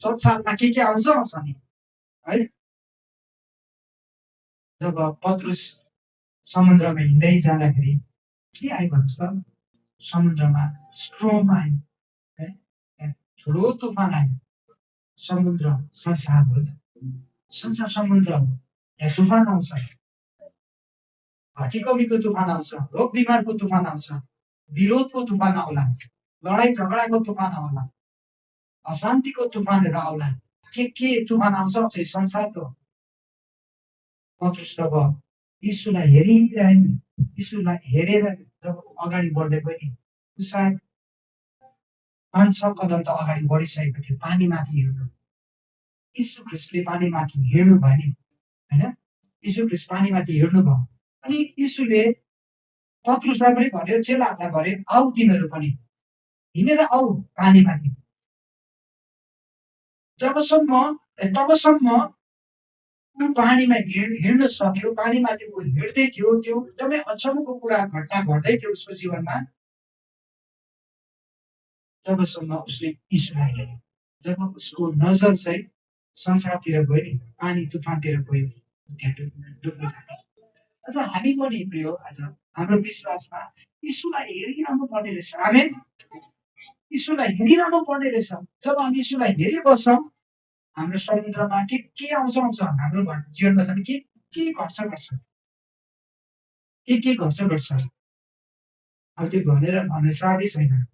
संसारमा के आउँछ नि है। जब पत्रुस समुद्रमा हिँड्दै जाँदाखेरि के आयो भन्नुहोस् त, समुद्रमा स्ट्रोम आयो है, ठुलो तुफान आयो। समुद्र संसार हो, संसार समुद्र हो, यहाँ तुफान आउँछ, घटीकमीको तुफान आउँछ, रोग बिमारको तुफान आउँछ, विरोधको तुफान आउला, लडाइँ झगडाको तुफान आउला, अशान्तिको तुफानहरू आउला, के तुफान आउँछ चाहिँ संसारको। पत्रुस जब यीशुलाई हेरिरह्यो, यीशुलाई हेरेर जब अगाडि बढ्दै गयो नि, सायद 5-6 कदम त अगाडि बढिसकेको थियो पानीमाथि हिँड्नु। यीशु ख्रिस्टले पानीमाथि हिँड्नु भयो नि होइन, यीशु ख्रिस्ट पानीमाथि हिँड्नु भयो। अनि यीशुले पत्रुसलाई पनि भन्यो, चेलाहरूलाई भन्यो, आऊ तिमीहरू पनि हिँडेर आऊ पानीमाथि। तबसम्म ऊ पानीमा हिँड्न सक्यो, पानीमाथि ऊ हिँड्दै थियो। त्यो एकदमै अचम्मको कुरा घटना घट्दै थियो उसको जीवनमा। तबसम्म उसले यीशुलाई हेऱ्यो। जब उसको नजर चाहिँ संसारतिर गयो नि, पानी तुफानतिर गयो, त्यहाँ डुब्न थाल्यो। अझ हामी पनि प्रिय, आज हाम्रो विश्वासमा यीशुलाई हेरिरहनु पर्ने रहेछ। आमेन, यीशुलाई हेरिरहनु पर्ने रहेछ। जब हामी यीशुलाई हेरिबस्छौँ, हाम्रो समुद्रमा के आउँछ हाम्रो जीवनमा पनि के घट्छ के घट्छ। अब त्यो भनेर भन्ने साध्यै छैन।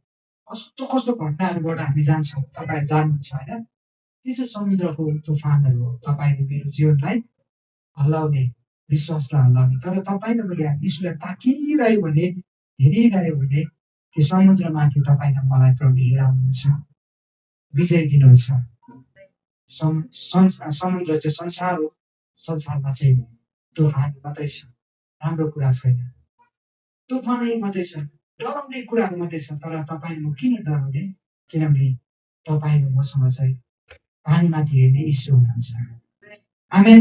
कस्तो घटनाहरूबाट हामी जान्छौँ, तपाईँहरू जान्नुहुन्छ होइन। त्यो चाहिँ समुद्रको तुफानहरू हो, तपाईँले मेरो जीवनलाई हल्लाउने, विश्वासलाई हल्लाउने। तर तपाईँले मैले यीशुलाई ताकिरह्यो भने, हेरिरह्यो भने, त्यो समुद्रमाथि तपाईँ र मलाई प्रभु हिँडाउनुहुन्छ, विजय दिनुहुन्छ। समुद्र चाहिँ संसार हो, संसारमा चाहिँ तुफान मात्रै छ, राम्रो कुरा छैन। तुफानै मात्रै छ, डराउने कुराहरू मात्रै छ। तर तपाईँ म किन डराउने, किनभने तपाईँ र मसँग चाहिँ पानीमाथि हिँड्ने यीशु हुनुहुन्छ। आमेन।